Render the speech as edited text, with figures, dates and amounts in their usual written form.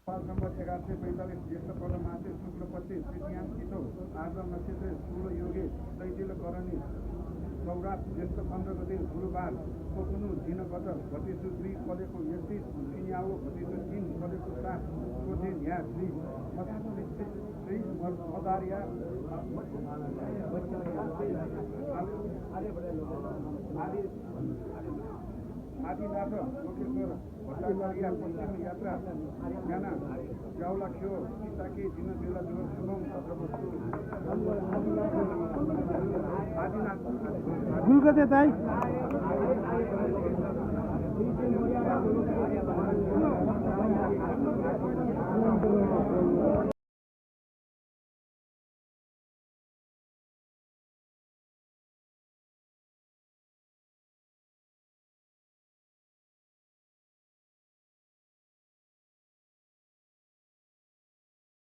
पाल नम्बर 1145 ज्येष्ठ पदमासे शुक्ल पक्ष तृतीयाङ तिथो आज नक्षत्र शुभ योगे दैतिल करणी सौरात ज्येष्ठ 15 गते गुरुबार कोकुनु दिनगत भतिसु 3 पदेको 31 सिन्याओ भतिसु 3 पदेको 7 कोठे न्या श्री मदारिया आदिनाथ लोकेश्वर भट्टाचार्य पश्चिम यात्रा ज्ञाना जाउला ख्यो सीताके दिन बेला जो शुभम पत्रवस्तु आदिनाथ गुलगते ताई